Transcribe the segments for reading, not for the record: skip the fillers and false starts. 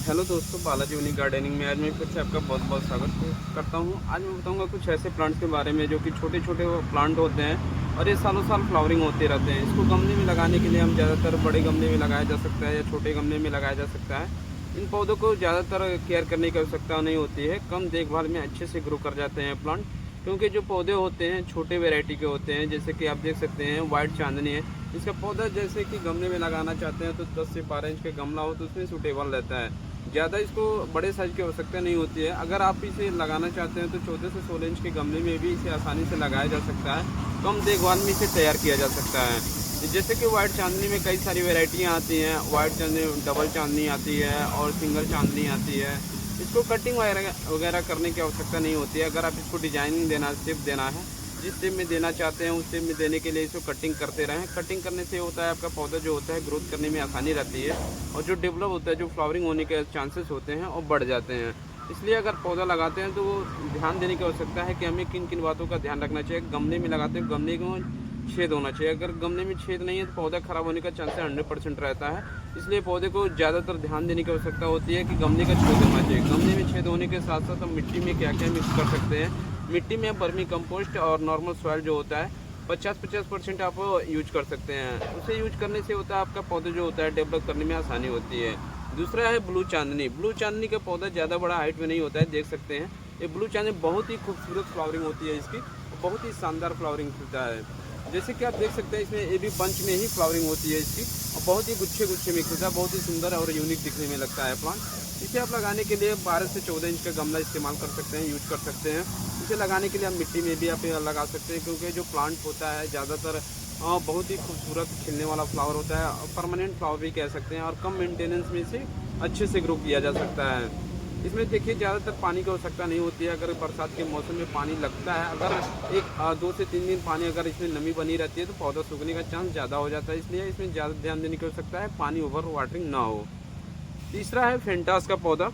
Hello दोस्तों, Balaji unique gardening में आज मैं फिर से आपका बहुत बहुत स्वागत करता हूं। आज मैं बताऊंगा कुछ ऐसे प्लांट्स के बारे में जो कि छोटे छोटे प्लांट होते हैं और ये सालों साल फ्लावरिंग होते रहते हैं। इसको गमले में लगाने के लिए हम ज़्यादातर बड़े गमले में लगाया जा सकता है या छोटे गमले में लगाया जा सकता है। इन पौधों को ज़्यादातर केयर करने की आवश्यकता नहीं होती है, कम देखभाल में अच्छे से ग्रो कर जाते हैं प्लांट। क्योंकि जो पौधे होते हैं छोटे वैरायटी के होते हैं, जैसे कि आप देख सकते हैं वाइट चांदनी है। इसका पौधा जैसे कि गमले में लगाना चाहते हैं तो 10 से 12 इंच का गमला हो तो उसमें सूटेबल रहता है। ज़्यादा इसको बड़े साइज़ की आवश्यकता नहीं होती है। अगर आप इसे लगाना चाहते हैं तो 14 से 16 इंच के गमले में भी इसे आसानी से लगाया जा सकता है। कम देखभाल में इसे तैयार किया जा सकता है। जैसे कि वाइट चांदनी में कई सारी वैरायटियाँ आती हैं। वाइट चांदनी, डबल चांदनी आती है और सिंगल चांदनी आती है। इसको कटिंग वगैरह करने की आवश्यकता नहीं होती है। अगर आप इसको डिजाइनिंग देना, शेप देना है, जिस शेप में देना चाहते हैं उस शेप में देने के लिए इसको कटिंग करते रहें। कटिंग करने से होता है आपका पौधा जो होता है ग्रोथ करने में आसानी रहती है और जो डेवलप होता है, जो फ्लावरिंग होने के चांसेस होते हैं वो बढ़ जाते हैं। इसलिए अगर पौधा लगाते हैं तो वो ध्यान देने की आवश्यकता है कि हमें किन किन बातों का ध्यान रखना चाहिए। गमले में लगाते हैं, गमले को छेद होना चाहिए। अगर गमले में छेद नहीं है तो पौधा खराब होने का चांस 100% रहता है। इसलिए पौधे को ज़्यादातर ध्यान देने की आवश्यकता होती है कि गमले का छेद होना चाहिए। गमले में छेद होने के साथ साथ हम मिट्टी में क्या क्या मिक्स कर सकते हैं। मिट्टी में वर्मी कंपोस्ट और नॉर्मल सॉइल जो होता है 50-50% आप यूज कर सकते हैं। उसे यूज करने से होता है आपका पौधा जो होता है डेवलप करने में आसानी होती है। दूसरा है ब्लू चांदनी। ब्लू चांदनी का पौधा ज़्यादा बड़ा हाइट में नहीं होता है, देख सकते हैं। ये ब्लू चांदनी बहुत ही खूबसूरत फ्लावरिंग होती है इसकी, बहुत ही शानदार फ्लावरिंग होता है। जैसे कि आप देख सकते हैं इसमें ये भी बंच में ही फ्लावरिंग होती है इसकी और बहुत ही गुच्छे गुच्छे मिक्स होता है। बहुत ही सुंदर और यूनिक दिखने में लगता है प्लांट। इसे आप लगाने के लिए 12 से 14 इंच का गमला इस्तेमाल कर सकते हैं, यूज कर सकते हैं। इसे लगाने के लिए आप मिट्टी में भी आप लगा सकते हैं, क्योंकि जो प्लांट होता है ज़्यादातर बहुत ही खूबसूरत खिलने वाला फ्लावर होता है और परमानेंट फ्लावर भी कह सकते हैं और कम मेंटेनेंस में इसे अच्छे से ग्रो किया जा सकता है। इसमें देखिए ज़्यादातर पानी की आवश्यकता नहीं होती है। अगर बरसात के मौसम में पानी लगता है, अगर एक 2 से 3 दिन पानी अगर इसमें नमी बनी रहती है तो पौधा सूखने का चांस ज़्यादा हो जाता है। इसलिए इसमें ज़्यादा ध्यान देने की आवश्यकता है, पानी ओवर वाटरिंग ना हो। तीसरा है फेंटास का पौधा।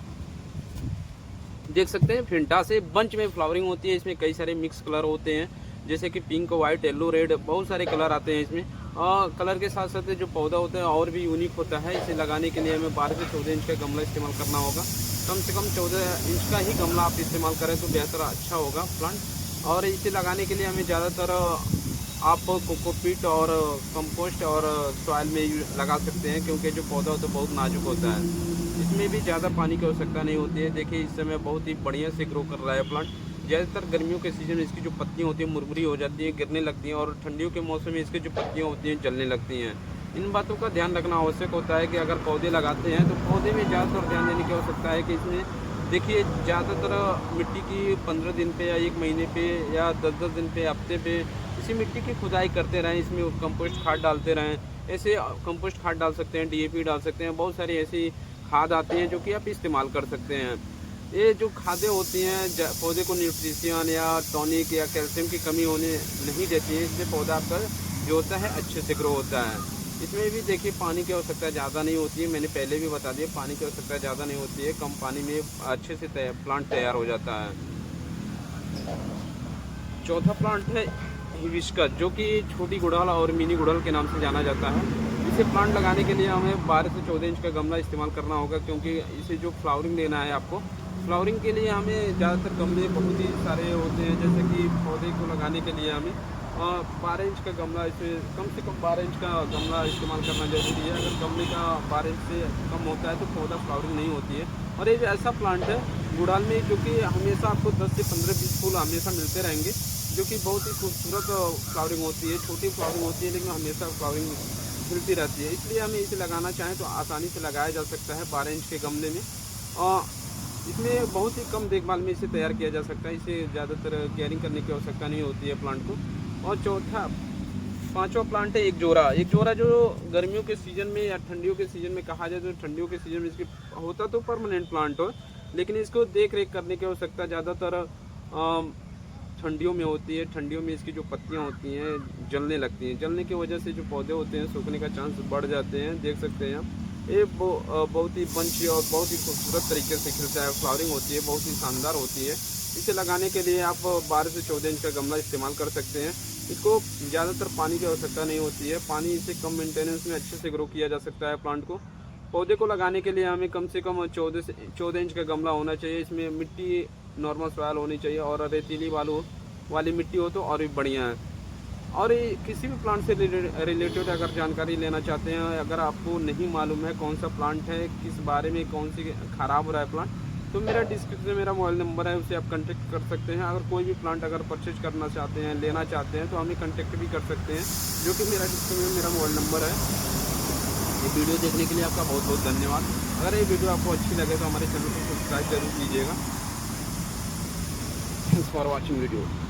देख सकते हैं फेंटास से बंच में फ्लावरिंग होती है। इसमें कई सारे मिक्स कलर होते हैं, जैसे कि पिंक, वाइट, येलो, रेड, बहुत सारे कलर आते हैं इसमें। और कलर के साथ साथ जो पौधा होता है और भी यूनिक होता है। इसे लगाने के लिए हमें 12 से 14 इंच का गमला इस्तेमाल करना होगा। कम से कम 14 इंच का ही गमला आप इस्तेमाल करें तो बेहतर अच्छा होगा प्लांट। और इसे लगाने के लिए हमें ज़्यादातर आप कोकोपीट और कंपोस्ट और सॉइल में लगा सकते हैं, क्योंकि जो पौधा होता है बहुत नाजुक होता है। इसमें भी ज़्यादा पानी की आवश्यकता नहीं होती है। देखिए इस समय बहुत ही बढ़िया से ग्रो कर रहा है प्लांट। ज़्यादातर गर्मियों के सीज़न में इसकी जो पत्तियाँ होती हैं मुरमुरी हो जाती हैं, गिरने लगती हैं, और ठंडियों के मौसम में इसकी जो पत्तियाँ होती हैं जलने लगती हैं। इन बातों का ध्यान रखना आवश्यक होता है कि अगर पौधे लगाते हैं तो पौधे में ज़्यादातर ध्यान देने की आवश्यकता है कि इसमें देखिए ज़्यादातर मिट्टी की 15 दिन पे या 1 महीने पे या 10-10 दिन पे, हफ्ते पे इसी मिट्टी की खुदाई करते रहें। इसमें कंपोस्ट खाद डालते रहें। ऐसे कंपोस्ट खाद डाल सकते हैं, डीएपी डाल सकते हैं। बहुत सारी ऐसी खाद आती हैं जो कि आप इस्तेमाल कर सकते हैं। ये जो खादें होती हैं पौधे को न्यूट्रिशन या टॉनिक या कैल्शियम की कमी होने नहीं देती है। इससे पौधा आपका जो होता है अच्छे से ग्रो होता है। इसमें भी देखिए पानी की आवश्यकता ज़्यादा नहीं होती है। मैंने पहले भी बता दिया, पानी की आवश्यकता ज़्यादा नहीं होती है। कम पानी में अच्छे से प्लांट तैयार हो जाता है। चौथा प्लांट है हिबिस्कस, जो कि छोटी गुड़हल और मिनी गुड़हल के नाम से जाना जाता है। इसे प्लांट लगाने के लिए हमें 12 से 14 इंच का गमला इस्तेमाल करना होगा, क्योंकि इसे जो फ्लावरिंग देना है आपको, फ्लावरिंग के लिए हमें ज़्यादातर गमले बहुत ही सारे होते हैं। जैसे कि पौधे को लगाने के लिए हमें 12 इंच का गमला, इसे कम से कम 12 इंच का गमला इस्तेमाल करना ज़रूरी है। अगर गमले का 12 इंच से कम होता है तो पौधा फ्लावरिंग नहीं होती है। और ये ऐसा प्लांट है गुड़हल में जो कि हमेशा आपको 10 से 15-20 फूल हमेशा मिलते रहेंगे, जो कि बहुत ही खूबसूरत फ्लावरिंग होती है। छोटी फ्लावरिंग होती है लेकिन हमेशा फ्लावरिंग खिलती रहती है। इसलिए हमें इसे लगाना चाहें तो आसानी से लगाया जा सकता है 12 इंच के गमले में। और इसमें बहुत ही कम देखभाल में इसे तैयार किया जा सकता है। इसे ज़्यादातर केयरिंग करने की आवश्यकता नहीं होती है प्लांट को। और पांचवा प्लांट है एक जोरा। एक जोरा जो गर्मियों के सीज़न में या ठंडियों के सीज़न में कहा जाए तो ठंडियों के सीज़न में इसकी होता तो परमानेंट प्लांट हो, लेकिन इसको देख रेख करने की आवश्यकता ज़्यादातर ठंडियों में होती है। ठंडियों में इसकी जो पत्तियां होती हैं जलने लगती हैं। जलने की वजह से जो पौधे होते हैं सूखने का चांस बढ़ जाते हैं। देख सकते हैं आप, ये बहुत ही बंची और बहुत ही खूबसूरत तरीके से खिलता है। फ्लावरिंग होती है, बहुत ही शानदार होती है। इसे लगाने के लिए आप 12 से 14 इंच का गमला इस्तेमाल कर सकते हैं। इसको ज़्यादातर पानी की आवश्यकता नहीं होती है। पानी इसे कम मेंटेनेंस में अच्छे से ग्रो किया जा सकता है प्लांट को। पौधे को लगाने के लिए हमें कम से कम 14 इंच का गमला होना चाहिए। इसमें मिट्टी नॉर्मल सॉइल होनी चाहिए और रेतीली वाली मिट्टी हो तो और भी बढ़िया है। और ये किसी भी प्लांट से रिलेटेड अगर जानकारी लेना चाहते हैं, अगर आपको नहीं मालूम है कौन सा प्लांट है, किस बारे में कौन सी ख़राब हो रहा है प्लांट, तो मेरा डिस्क्रिप्शन में मेरा मोबाइल नंबर है, उससे आप कांटेक्ट कर सकते हैं। अगर कोई भी प्लांट अगर परचेज करना चाहते हैं, लेना चाहते हैं, तो हमें कांटेक्ट भी कर सकते हैं, जो कि मेरा डिस्क्रिप्शन में मेरा मोबाइल नंबर है। ये वीडियो देखने के लिए आपका बहुत बहुत धन्यवाद। अगर ये वीडियो आपको अच्छी लगे तो हमारे चैनल को सब्सक्राइब जरूर कीजिएगा। Thanks for watching video.